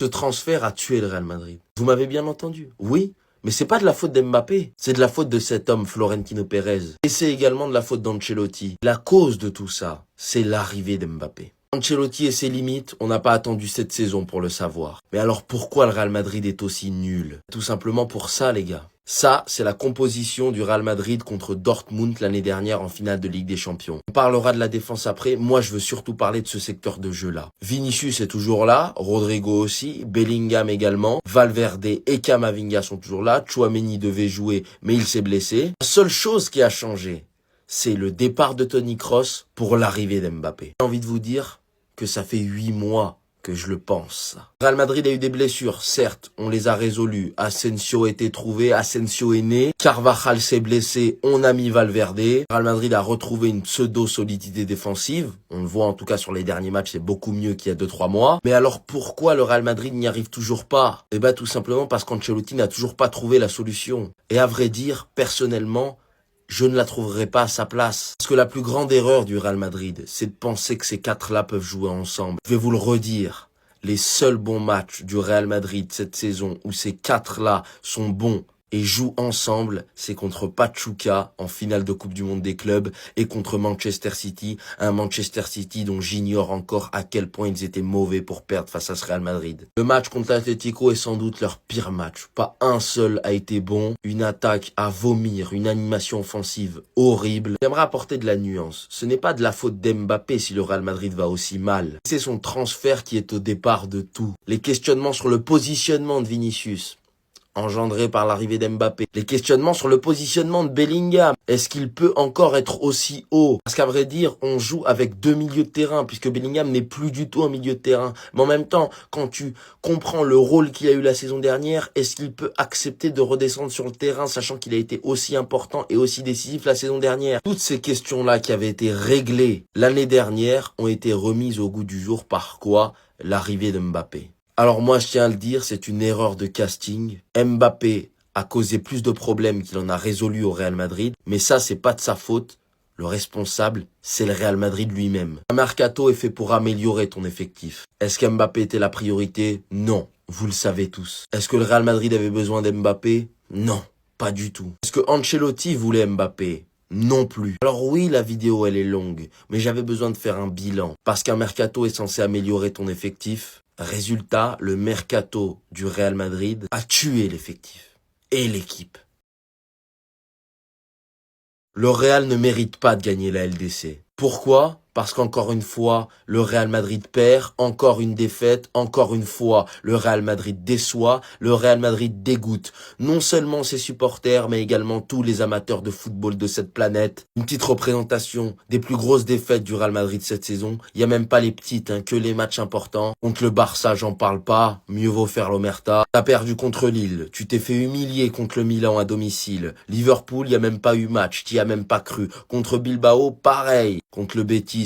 Ce transfert a tué le Real Madrid. Vous m'avez bien entendu. Oui, mais c'est pas de la faute d'Mbappé. C'est de la faute de cet homme, Florentino Pérez. Et c'est également de la faute d'Ancelotti. La cause de tout ça, c'est l'arrivée d'Mbappé. Ancelotti et ses limites, on n'a pas attendu cette saison pour le savoir. Mais alors pourquoi le Real Madrid est aussi nul? Tout simplement pour ça, les gars. Ça, c'est la composition du Real Madrid contre Dortmund l'année dernière en finale de Ligue des Champions. On parlera de la défense après, moi je veux surtout parler de ce secteur de jeu-là. Vinicius est toujours là, Rodrigo aussi, Bellingham également, Valverde et Camavinga sont toujours là, Tchouaméni devait jouer mais il s'est blessé. La seule chose qui a changé, c'est le départ de Toni Kroos pour l'arrivée d'Mbappé. J'ai envie de vous dire que ça fait 8 mois que je le pense. Real Madrid a eu des blessures, certes, on les a résolues. Asensio a été trouvé, Asensio est né. Carvajal s'est blessé, on a mis Valverde. Real Madrid a retrouvé une pseudo-solidité défensive. On le voit en tout cas sur les derniers matchs, c'est beaucoup mieux qu'il y a 2-3 mois. Mais alors pourquoi le Real Madrid n'y arrive toujours pas? Eh ben tout simplement parce qu'Ancelotti n'a toujours pas trouvé la solution. Et à vrai dire, personnellement, je ne la trouverai pas à sa place. Parce que la plus grande erreur du Real Madrid, c'est de penser que ces quatre-là peuvent jouer ensemble. Je vais vous le redire. Les seuls bons matchs du Real Madrid cette saison où ces quatre-là sont bons et jouent ensemble, c'est contre Pachuca en finale de Coupe du Monde des clubs et contre Manchester City, un Manchester City dont j'ignore encore à quel point ils étaient mauvais pour perdre face à ce Real Madrid. Le match contre l'Atlético est sans doute leur pire match. Pas un seul a été bon, une attaque à vomir, une animation offensive horrible. J'aimerais apporter de la nuance. Ce n'est pas de la faute d'Mbappé si le Real Madrid va aussi mal. C'est son transfert qui est au départ de tout. Les questionnements sur le positionnement de Vinicius, engendré par l'arrivée d'Mbappé. Les questionnements sur le positionnement de Bellingham. Est-ce qu'il peut encore être aussi haut? Parce qu'à vrai dire, on joue avec deux milieux de terrain, puisque Bellingham n'est plus du tout un milieu de terrain. Mais en même temps, quand tu comprends le rôle qu'il a eu la saison dernière, est-ce qu'il peut accepter de redescendre sur le terrain, sachant qu'il a été aussi important et aussi décisif la saison dernière? Toutes ces questions-là qui avaient été réglées l'année dernière ont été remises au goût du jour par quoi? L'arrivée de Mbappé. Alors moi, je tiens à le dire, c'est une erreur de casting. Mbappé a causé plus de problèmes qu'il en a résolu au Real Madrid, mais ça, c'est pas de sa faute. Le responsable, c'est le Real Madrid lui-même. Un mercato est fait pour améliorer ton effectif. Est-ce qu'Mbappé était la priorité? Non, vous le savez tous. Est-ce que le Real Madrid avait besoin d'Mbappé? Non, pas du tout. Est-ce que Ancelotti voulait Mbappé? Non plus. Alors oui, la vidéo, elle est longue, mais j'avais besoin de faire un bilan. Parce qu'un mercato est censé améliorer ton effectif. Résultat, le mercato du Real Madrid a tué l'effectif et l'équipe. Le Real ne mérite pas de gagner la LDC. Pourquoi? Parce qu'encore une fois, le Real Madrid perd, encore une défaite, encore une fois, le Real Madrid déçoit, le Real Madrid dégoûte. Non seulement ses supporters, mais également tous les amateurs de football de cette planète. Une petite représentation des plus grosses défaites du Real Madrid cette saison. Il n'y a même pas les petites, que les matchs importants. Contre le Barça, j'en parle pas, mieux vaut faire l'omerta. T'as perdu contre Lille, tu t'es fait humilier contre le Milan à domicile. Liverpool, il n'y a même pas eu match, t'y as même pas cru. Contre Bilbao, pareil. Contre le Betis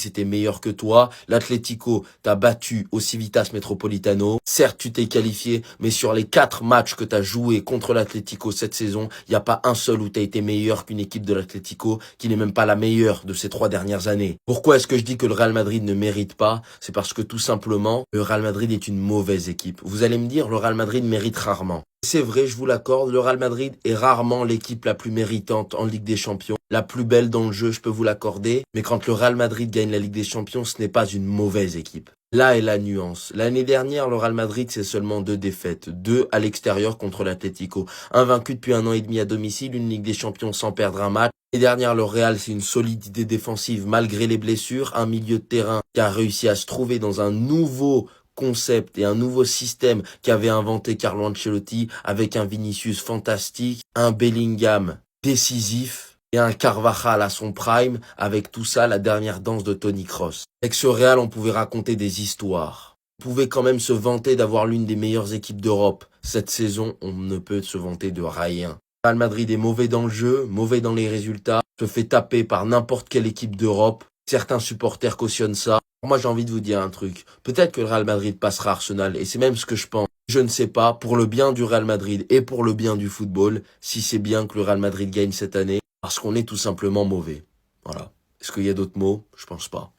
était meilleur que toi. L'Atlético t'a battu au Civitas Metropolitano. Certes, tu t'es qualifié, mais sur les 4 matchs que t'as joué contre l'Atlético cette saison, il n'y a pas un seul où t'as été meilleur qu'une équipe de l'Atlético, qui n'est même pas la meilleure de ces 3 dernières années. Pourquoi est-ce que je dis que le Real Madrid ne mérite pas? C'est parce que tout simplement, le Real Madrid est une mauvaise équipe. Vous allez me dire, le Real Madrid mérite rarement. C'est vrai, je vous l'accorde, le Real Madrid est rarement l'équipe la plus méritante en Ligue des Champions, la plus belle dans le jeu, je peux vous l'accorder, mais quand le Real Madrid gagne la Ligue des Champions, ce n'est pas une mauvaise équipe. Là est la nuance. L'année dernière, le Real Madrid, c'est seulement 2 défaites. 2 à l'extérieur contre l'Atlético. Invaincu depuis 1 an et demi à domicile, une Ligue des Champions sans perdre un match. L'année dernière, le Real, c'est une solidité défensive malgré les blessures, un milieu de terrain qui a réussi à se trouver dans un nouveau concept et un nouveau système qu'avait inventé Carlo Ancelotti avec un Vinicius fantastique, un Bellingham décisif et un Carvajal à son prime, avec tout ça la dernière danse de Toni Kroos. Avec ce Real, on pouvait raconter des histoires. On pouvait quand même se vanter d'avoir l'une des meilleures équipes d'Europe. Cette saison, on ne peut se vanter de rien. Real Madrid est mauvais dans le jeu, mauvais dans les résultats, se fait taper par n'importe quelle équipe d'Europe. Certains supporters cautionnent ça. Moi, j'ai envie de vous dire un truc. Peut-être que le Real Madrid passera Arsenal, et c'est même ce que je pense. Je ne sais pas, pour le bien du Real Madrid et pour le bien du football, si c'est bien que le Real Madrid gagne cette année, parce qu'on est tout simplement mauvais. Voilà. Est-ce qu'il y a d'autres mots? Je pense pas.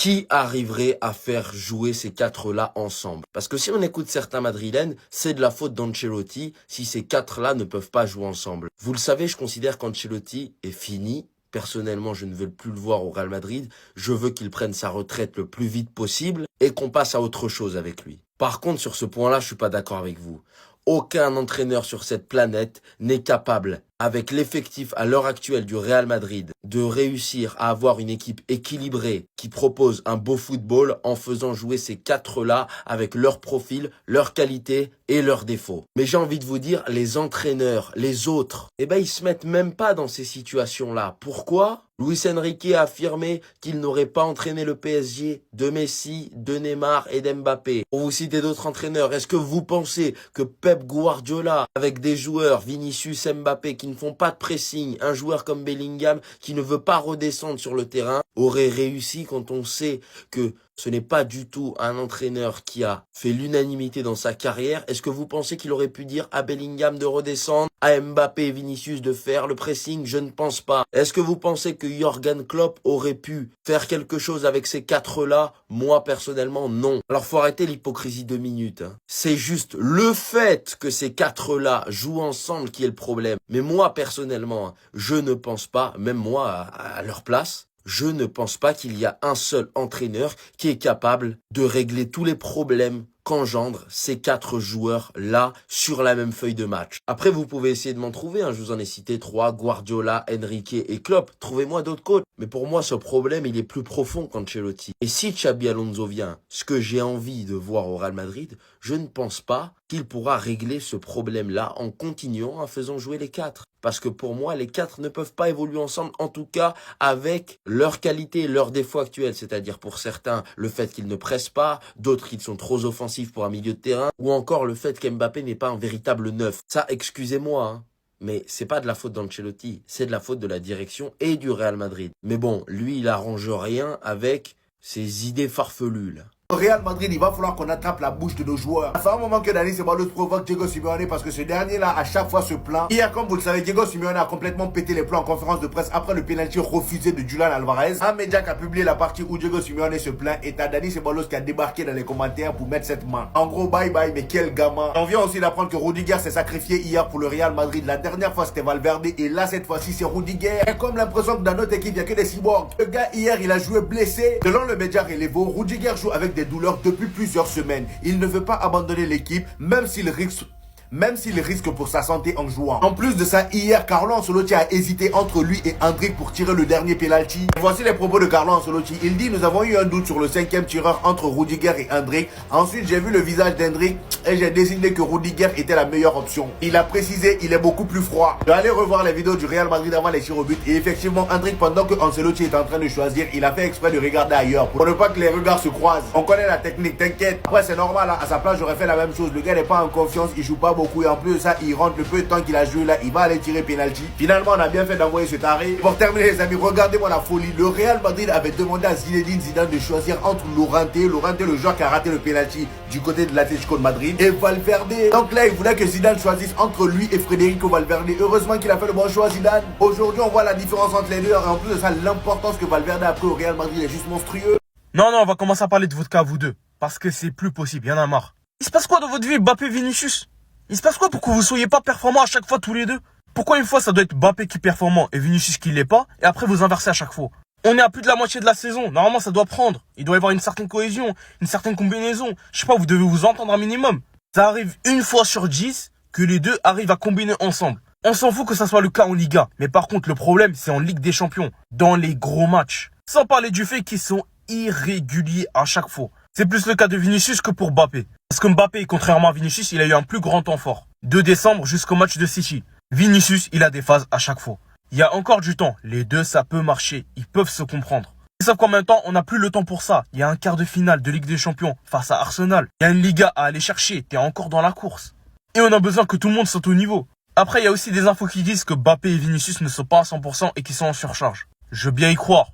qui arriverait à faire jouer ces quatre-là ensemble? Parce que si on écoute certains madrilènes, c'est de la faute d'Ancelotti si ces quatre-là ne peuvent pas jouer ensemble. Vous le savez, je considère qu'Ancelotti est fini. Personnellement, je ne veux plus le voir au Real Madrid. Je veux qu'il prenne sa retraite le plus vite possible et qu'on passe à autre chose avec lui. Par contre, sur ce point-là, je suis pas d'accord avec vous. Aucun entraîneur sur cette planète n'est capable, avec l'effectif à l'heure actuelle du Real Madrid, de réussir à avoir une équipe équilibrée qui propose un beau football en faisant jouer ces quatre-là avec leur profil, leur qualité et leurs défauts. Mais j'ai envie de vous dire, les entraîneurs, les autres, ils se mettent même pas dans ces situations-là. Pourquoi ? Luis Enrique a affirmé qu'il n'aurait pas entraîné le PSG de Messi, de Neymar et d'Mbappé. Pour vous citer d'autres entraîneurs, est-ce que vous pensez que Pep Guardiola, avec des joueurs, Vinicius, Mbappé, qui ne font pas de pressing, un joueur comme Bellingham qui ne veut pas redescendre sur le terrain, aurait réussi quand on sait que ce n'est pas du tout un entraîneur qui a fait l'unanimité dans sa carrière? Est-ce que vous pensez qu'il aurait pu dire à Bellingham de redescendre, à Mbappé et Vinicius de faire le pressing? Je ne pense pas. Est-ce que vous pensez que Jürgen Klopp aurait pu faire quelque chose avec ces quatre-là? Moi, personnellement, non. Alors, faut arrêter l'hypocrisie 2 minutes. C'est juste le fait que ces quatre-là jouent ensemble qui est le problème. Mais moi, personnellement, je ne pense pas, même moi, à leur place, je ne pense pas qu'il y a un seul entraîneur qui est capable de régler tous les problèmes qu'engendrent ces quatre joueurs-là sur la même feuille de match. Après, vous pouvez essayer de m'en trouver, je vous en ai cité 3, Guardiola, Enrique et Klopp. Trouvez-moi d'autres coachs. Mais pour moi, ce problème, il est plus profond qu'Ancelotti. Et si Xabi Alonso vient, ce que j'ai envie de voir au Real Madrid, je ne pense pas qu'il pourra régler ce problème-là en continuant en faisant jouer les quatre. Parce que pour moi, les quatre ne peuvent pas évoluer ensemble, en tout cas avec leurs qualités et leurs défauts actuels. C'est-à-dire pour certains, le fait qu'ils ne pressent pas, d'autres qu'ils sont trop offensifs pour un milieu de terrain, ou encore le fait qu'Mbappé n'est pas un véritable neuf. Ça, excusez-moi, mais c'est pas de la faute d'Ancelotti, c'est de la faute de la direction et du Real Madrid. Mais bon, lui, il arrange rien avec ses idées farfelues, là. Au Real Madrid, il va falloir qu'on attrape la bouche de nos joueurs. Ça fait un moment que Dani Ceballos provoque Diego Simeone parce que ce dernier-là, à chaque fois, se plaint. Hier, comme vous le savez, Diego Simeone a complètement pété les plombs en conférence de presse après le pénalty refusé de Julian Alvarez. Un média qui a publié la partie où Diego Simeone se plaint et t'as Dani Ceballos qui a débarqué dans les commentaires pour mettre cette main. En gros, bye bye, mais quel gamin. On vient aussi d'apprendre que Rudiger s'est sacrifié hier pour le Real Madrid. La dernière fois, c'était Valverde et là, cette fois-ci, c'est Rudiger. Et comme l'impression que dans notre équipe, il n'y a que des cyborgs. Le gars, hier, il a joué blessé. Selon le média Relevo, Rudiger joue avec des douleurs depuis plusieurs semaines. Il ne veut pas abandonner l'équipe, même s'il risque pour sa santé en jouant. En plus de ça, hier, Carlo Ancelotti a hésité entre lui et Endrick pour tirer le dernier penalty. Voici les propos de Carlo Ancelotti. Il dit: nous avons eu un doute sur le 5e tireur entre Rudiger et Endrick. Ensuite, j'ai vu le visage d'Endrick et j'ai décidé que Rudiger était la meilleure option. Il a précisé: il est beaucoup plus froid. Je vais aller revoir les vidéos du Real Madrid avant les tirs au but. Et effectivement, Endrick, pendant que Ancelotti est en train de choisir, il a fait exprès de regarder ailleurs pour ne pas que les regards se croisent. On connaît la technique, t'inquiète. Après, c'est normal, à sa place, j'aurais fait la même chose. Le gars n'est pas en confiance, il joue pas beaucoup et en plus de ça, il rentre le peu de temps qu'il a joué là, il va aller tirer penalty. Finalement, on a bien fait d'envoyer ce taré. Pour terminer, les amis, regardez-moi la folie. Le Real Madrid avait demandé à Zinedine Zidane de choisir entre Llorente, le joueur qui a raté le penalty du côté de l'Atlético de Madrid, et Valverde. Donc là, il voulait que Zidane choisisse entre lui et Federico Valverde. Heureusement qu'il a fait le bon choix, Zidane. Aujourd'hui, on voit la différence entre les deux et en plus de ça, l'importance que Valverde a pris au Real Madrid est juste monstrueux. Non, on va commencer à parler de votre cas, vous deux. Parce que c'est plus possible, y en a marre. Il se passe quoi dans votre vie, Mbappé, Vinicius? Il se passe quoi pour que vous soyez pas performants à chaque fois tous les deux? Pourquoi une fois ça doit être Mbappé qui est performant et Vinicius qui l'est pas, et après vous inversez à chaque fois? On est à plus de la moitié de la saison, normalement ça doit prendre. Il doit y avoir une certaine cohésion, une certaine combinaison. Je sais pas, vous devez vous entendre un minimum. Ça arrive une fois sur 10 que les deux arrivent à combiner ensemble. On s'en fout que ça soit le cas en Liga, mais par contre le problème c'est en Ligue des Champions, dans les gros matchs. Sans parler du fait qu'ils sont irréguliers à chaque fois. C'est plus le cas de Vinicius que pour Mbappé. Parce que Mbappé, contrairement à Vinicius, il a eu un plus grand temps fort. De décembre jusqu'au match de City. Vinicius, il a des phases à chaque fois. Il y a encore du temps. Les deux, ça peut marcher. Ils peuvent se comprendre. Sauf qu'en même temps, on n'a plus le temps pour ça. Il y a un quart de finale de Ligue des Champions face à Arsenal. Il y a une Liga à aller chercher. T'es encore dans la course. Et on a besoin que tout le monde soit au niveau. Après, il y a aussi des infos qui disent que Mbappé et Vinicius ne sont pas à 100% et qu'ils sont en surcharge. Je veux bien y croire.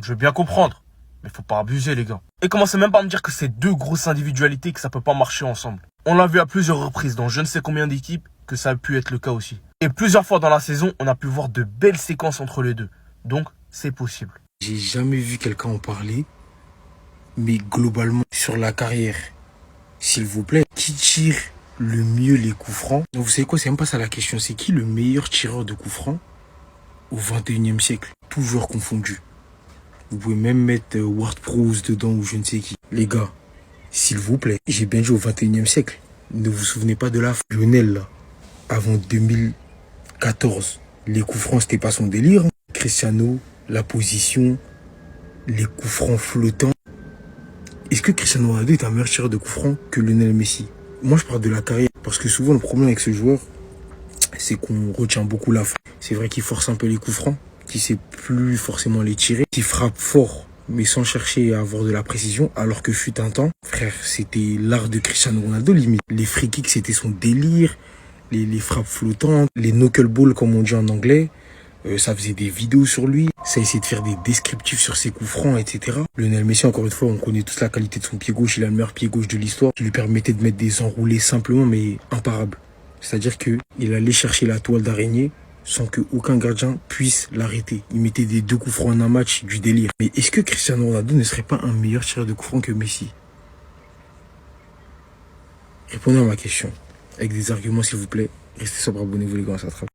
Je veux bien comprendre. Mais faut pas abuser, les gars. Et commencez même pas à me dire que c'est deux grosses individualités que ça peut pas marcher ensemble. On l'a vu à plusieurs reprises dans je ne sais combien d'équipes que ça a pu être le cas aussi. Et plusieurs fois dans la saison, on a pu voir de belles séquences entre les deux. Donc, c'est possible. J'ai jamais vu quelqu'un en parler Mais globalement, sur la carrière, s'il vous plaît, qui tire le mieux les coups francs? Donc vous savez quoi, c'est même pas ça la question. C'est qui le meilleur tireur de coups francs au 21e siècle? Tout joueur confondu. Vous pouvez même mettre Ward Prowse dedans ou je ne sais qui. Les gars, s'il vous plaît, j'ai bien dit au 21e siècle. Ne vous souvenez pas de la Lionel, là. Avant 2014, les coups francs, c'était pas son délire. Hein. Cristiano, la position, les coups francs flottants. Est-ce que Cristiano Ronaldo est un meilleur tireur de coups francs que Lionel Messi? Moi, je parle de la carrière. Parce que souvent, le problème avec ce joueur, c'est qu'on retient beaucoup la fin. C'est vrai qu'il force un peu les coups francs, qu'il sait plus forcément les tirer, qu'il frappe fort, mais sans chercher à avoir de la précision, alors que fut un temps, frère, c'était l'art de Cristiano Ronaldo, limite. Les free kicks, c'était son délire, les frappes flottantes, les knuckleballs, comme on dit en anglais. Ça faisait des vidéos sur lui, ça essayait de faire des descriptifs sur ses coups francs, etc. Lionel Messi, encore une fois, on connaît tous la qualité de son pied gauche, il a le meilleur pied gauche de l'histoire, qui lui permettait de mettre des enroulés simplement, mais imparables. C'est-à-dire qu'il allait chercher la toile d'araignée sans qu'aucun gardien puisse l'arrêter. Il mettait des 2 coups francs en un match, du délire. Mais est-ce que Cristiano Ronaldo ne serait pas un meilleur tireur de coups francs que Messi? Répondez à ma question, avec des arguments s'il vous plaît. Restez sobre, abonnez-vous les gars, ça travaille.